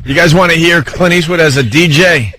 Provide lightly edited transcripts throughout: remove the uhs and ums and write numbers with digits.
You guys want to hear Clint Eastwood as a DJ?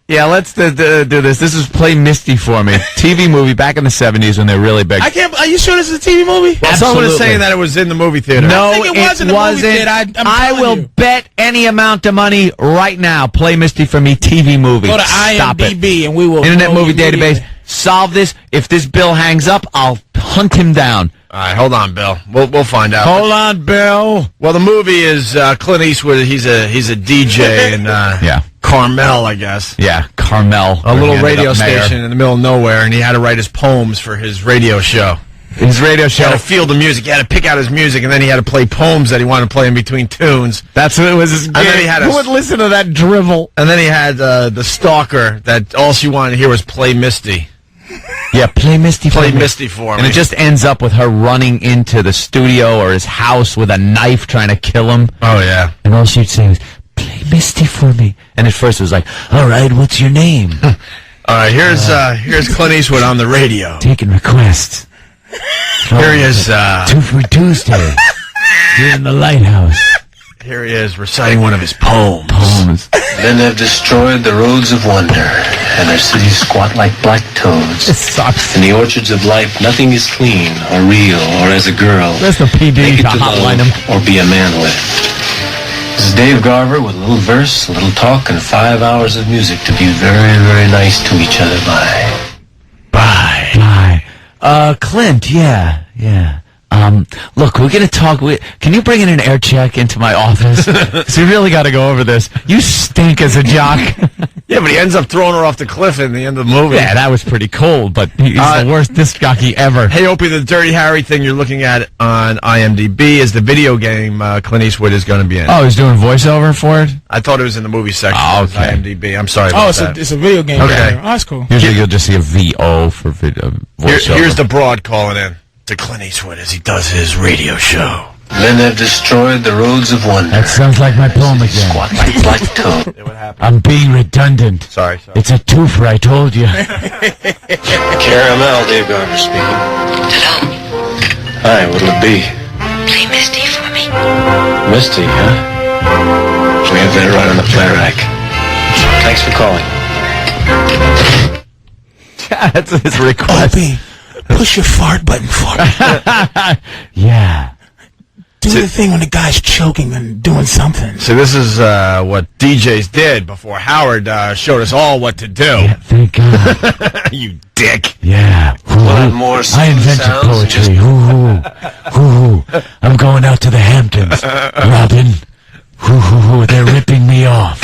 Yeah, let's do this. This is Play Misty for Me. TV movie back in the 70s when they're really big. Are you sure this is a TV movie? Well, someone is saying that it was in the movie theater. No, I think it was in the movie theater. I will bet any amount of money right now. Play Misty for Me TV movie. Go to IMDb and we will. Internet Movie Database. Solve this. If this bill hangs up, I'll hunt him down. All right, hold on, Bill. We'll find out. Hold on, Bill. Well, the movie is Clint Eastwood. He's a DJ in Carmel, I guess. Yeah, Carmel. A little radio station in the middle of nowhere, and he had to write his poems for his radio show. His radio show. He had to feel the music. He had to pick out his music, and then he had to play poems that he wanted to play in between tunes. That's what it was. His Who would listen to that drivel? And then he had the stalker that all she wanted to hear was Play Misty. Yeah, Play Misty for me. Play Misty for me. And it just ends up with her running into the studio or his house with a knife trying to kill him. Oh, yeah. And all she'd say was, Play Misty for me. And at first it was like, all right, what's your name? All right, here's Clint Eastwood on the radio. Taking requests. Here he is. 2 for Tuesday. Here in the lighthouse. Here he is reciting one of his poems. Men have destroyed the roads of wonder, and their cities squat like black toads. It sucks. In the orchards of life, nothing is clean or real or as a girl. There's the PD Make it to to hotline love him. or be a man with. This is Dave Garver with a little verse, a little talk, and 5 hours of music to be very, very nice to each other by. Bye. Clint, yeah. Look, we're going to talk. Can you bring in an air check into my office? Because we really got to go over this. You stink as a jock. Yeah, but he ends up throwing her off the cliff in the end of the movie. Yeah, that was pretty cold, but he's the worst disc jockey ever. Hey, Opie, the Dirty Harry thing you're looking at on IMDb is the video game Clint Eastwood is going to be in. Oh, he's doing voiceover for it? I thought it was in the movie section of Okay. IMDb. I'm sorry about that. It's a video game. Okay. Oh, that's cool. Usually you'll just see a VO for video voiceover. Here's the broad calling in to Clint Eastwood as he does his radio show. Men have destroyed the roads of wonder. That sounds like my poem again. Squat like black toads. What happened? I'm being redundant. Sorry. It's a twofer, I told you. Caramel, Dave Garver speaking. Hello. Hi, what'll it be? Play Misty for me. Misty, huh? We have that right on the play rack. Thanks for calling. That's his request. Opie, push your fart button for me. Yeah. Do the thing when the guy's choking and doing something. So this is what DJs did before Howard showed us all what to do. Yeah, thank God. You dick. Yeah. We'll have more I invented sounds and just- poetry. Hoo-hoo. I'm going out to the Hamptons. Robin. Hoo-hoo-hoo. They're ripping me off.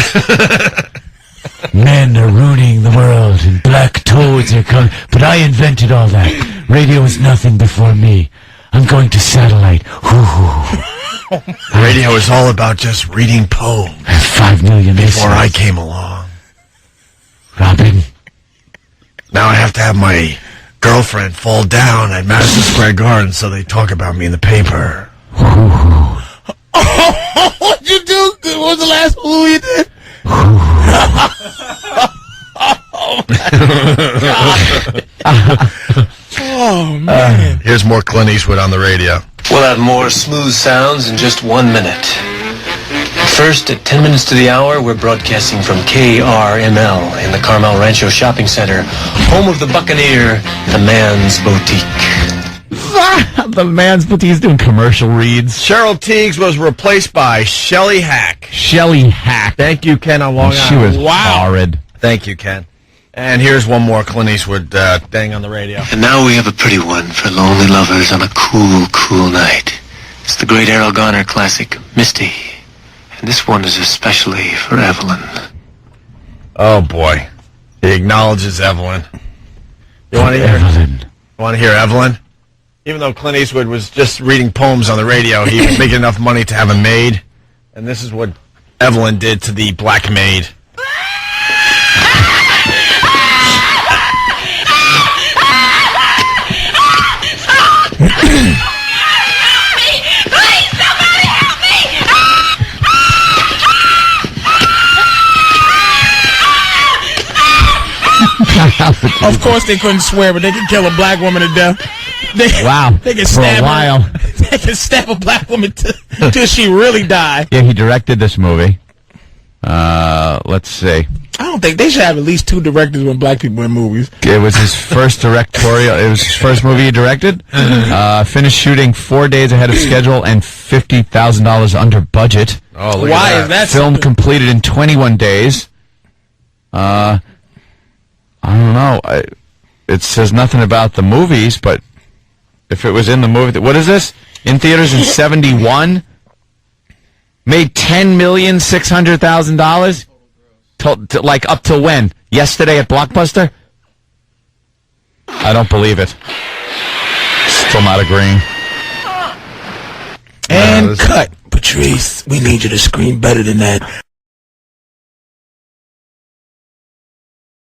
Men are ruining the world, and black toads are coming. But I invented all that. Radio is nothing before me. I'm going to satellite. Hoo-hoo. Radio is all about just reading poems. I have 5 million Before I listeners. came along. Robin. Now I have to have my girlfriend fall down at Madison Square Garden so they talk about me in the paper. What'd you do? What was the last movie you did? Oh, man. Here's more Clint Eastwood on the radio. We'll have more smooth sounds in just 1 minute. First, at 10 minutes to the hour, we're broadcasting from KRML in the Carmel Rancho Shopping Center, home of the Buccaneer, the Man's Boutique. The man's boutique is doing commercial reads. Cheryl Teagues was replaced by Shelley Hack. Shelley Hack. Thank you, Ken, on Long Island. She was horrid. Thank you, Ken. And here's one more Clint Eastwood thing on the radio. And now we have a pretty one for lonely lovers on a cool, cool night. It's the great Errol Garner classic, Misty. And this one is especially for Evelyn. Oh, boy. He acknowledges Evelyn. You want to hear Evelyn. Evelyn? Even though Clint Eastwood was just reading poems on the radio, he was making enough money to have a maid. And this is what Evelyn did to the black maid. Of course they couldn't swear, but they could kill a black woman to death. Wow. They could For stab a while. They could stab a black woman till she really died. Yeah, he directed this movie. Let's see. I don't think they should have at least 2 directors when black people in movies. It was his first directorial. It was his first movie he directed. Finished shooting 4 days ahead of schedule and $50,000 under budget. Oh, look Why at is that? Film completed in 21 days. I don't know. It says nothing about the movies, but if it was in the movie, what is this? In theaters in 71, made $10,600,000. Like up till when? Yesterday at Blockbuster? I don't believe it. Still not agreeing. And cut. Patrice, we need you to scream better than that.